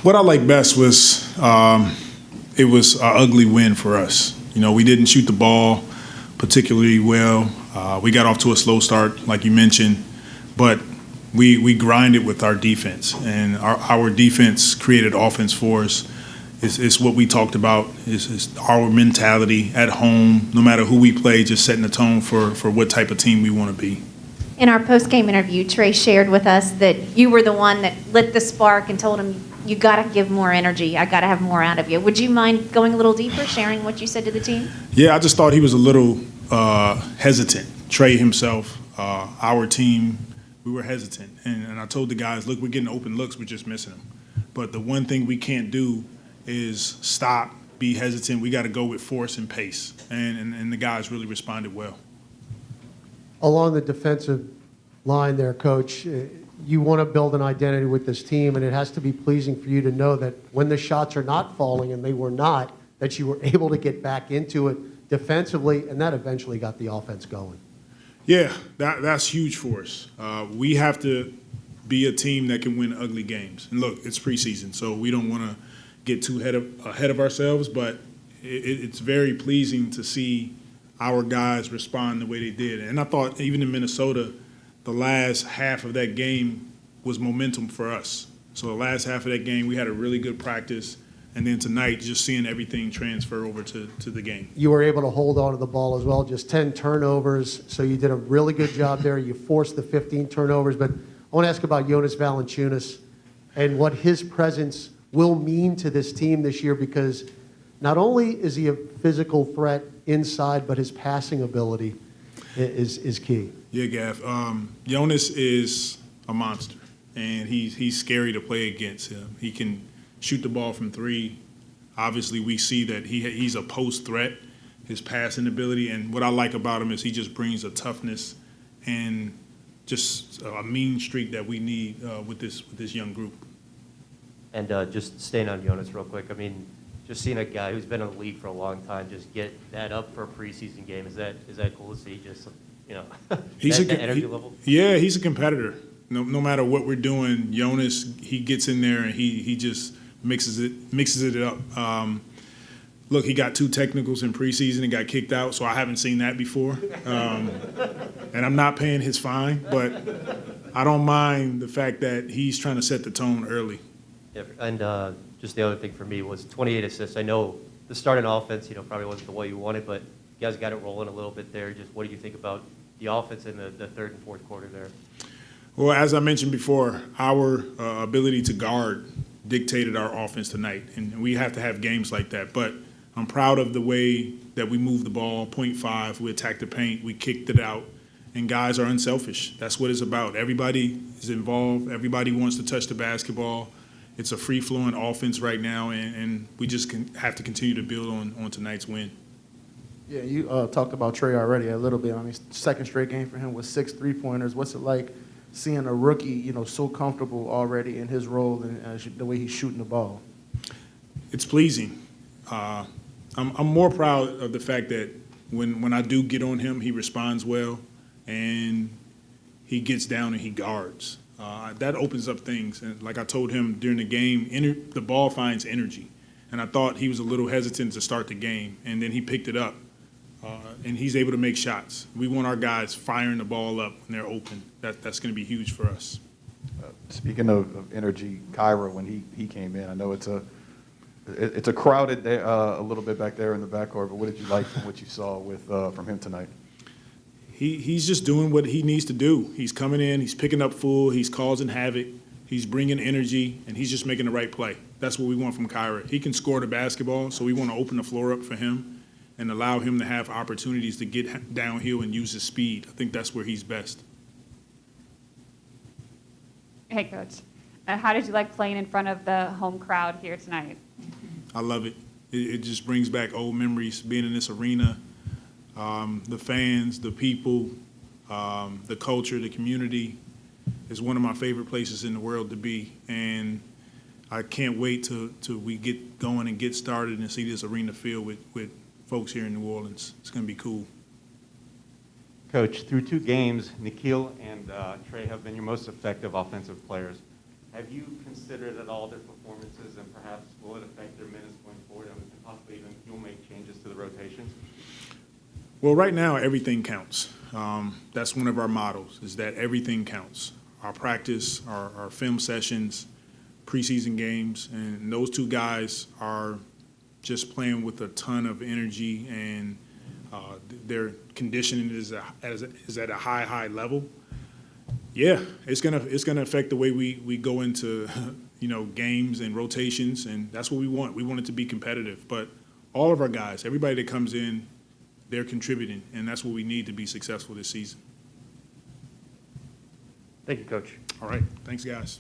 What I like best was it was an ugly win for us. You know, we didn't shoot the ball particularly well. We got off to a slow start, like you mentioned, but we grinded with our defense, and our defense created offense for us. It's what we talked about. Is our mentality at home, no matter who we play, just setting the tone for what type of team we want to be. In our post-game interview, Trey shared with us that you were the one that lit the spark and told him, you got to give more energy. I got to have more out of you. Would you mind going a little deeper, sharing what you said to the team? Yeah, I just thought he was a little hesitant. Trey himself, our team, we were hesitant. And I told the guys, look, we're getting open looks, we're just missing them. But the one thing we can't do is stop, be hesitant. We got to go with force and pace. And the guys really responded well. Along the defensive line there, Coach, you want to build an identity with this team, and it has to be pleasing for you to know that when the shots are not falling, and they were not, that you were able to get back into it defensively, and that eventually got the offense going. Yeah, that's huge for us. We have to be a team that can win ugly games. And look, it's preseason, so we don't want to get too ahead of ourselves, but it's very pleasing to see our guys respond the way they did. And I thought even in Minnesota, the last half of that game was momentum for us. So the last half of that game, we had a really good practice. And then tonight, just seeing everything transfer over to the game. You were able to hold on to the ball as well, just 10 turnovers. So you did a really good job there. You forced the 15 turnovers. But I want to ask about Jonas Valanciunas and what his presence will mean to this team this year, because not only is he a physical threat inside, but his passing ability is key. Yeah, Gav. Jonas is a monster, and he's scary to play against. He can shoot the ball from three. Obviously, we see that he's a post threat, his passing ability, and what I like about him is he just brings a toughness and just a mean streak that we need with this young group. And just staying on Jonas real quick, I mean, just seeing a guy who's been in the league for a long time just get that up for a preseason game, is that cool to see? Just, you know, that energy level? Yeah, he's a competitor. No matter what we're doing, Jonas, he gets in there and he just mixes it up. Look, he got 2 technicals in preseason and got kicked out, so I haven't seen that before. And I'm not paying his fine, but I don't mind the fact that he's trying to set the tone early. Yeah, and just the other thing for me was 28 assists. I know the starting offense, probably wasn't the way you wanted, but you guys got it rolling a little bit there. Just what do you think about the offense in the third and fourth quarter there? Well, as I mentioned before, our ability to guard dictated our offense tonight, and we have to have games like that. But I'm proud of the way that we moved the ball, 0.5, we attacked the paint, we kicked it out, and guys are unselfish. That's what it's about. Everybody is involved. Everybody wants to touch the basketball. It's a free-flowing offense right now, and we just have to continue to build on tonight's win. Yeah, you talked about Trey already a little bit. I mean, second straight game for him with 6 3-pointers. What's it like seeing a rookie, so comfortable already in his role and the way he's shooting the ball? It's pleasing. I'm more proud of the fact that when I do get on him, he responds well, and he gets down and he guards. That opens up things. And like I told him during the game, the ball finds energy. And I thought he was a little hesitant to start the game, and then he picked it up. And he's able to make shots. We want our guys firing the ball up when they're open. That's going to be huge for us. Speaking of energy, Kyra, when he came in, I know it's a crowded a little bit back there in the backcourt, but what did you like from what you saw from him tonight? He's just doing what he needs to do. He's coming in, he's picking up full, he's causing havoc, he's bringing energy, and he's just making the right play. That's what we want from Kyra. He can score the basketball, so we want to open the floor up for him and allow him to have opportunities to get downhill and use his speed. I think that's where he's best. Hey, Coach. How did you like playing in front of the home crowd here tonight? I love it. It just brings back old memories, being in this arena. The fans, the people, the culture, the community is one of my favorite places in the world to be. And I can't wait till we get going and get started and see this arena filled with folks here in New Orleans. It's going to be cool. Coach, through 2 games, Nikhil and Trey have been your most effective offensive players. Have you considered at all their performances, and perhaps will it affect their minutes going forward, and possibly even you'll make changes to the rotations? Well, right now, everything counts. That's one of our mottos, is that everything counts. Our practice, our film sessions, preseason games, and those two guys are just playing with a ton of energy, and their conditioning is at a high level. Yeah, it's gonna affect the way we go into games and rotations, and that's what we want. We want it to be competitive, but all of our guys, everybody that comes in, they're contributing, and that's what we need to be successful this season. Thank you, Coach. All right, thanks, guys.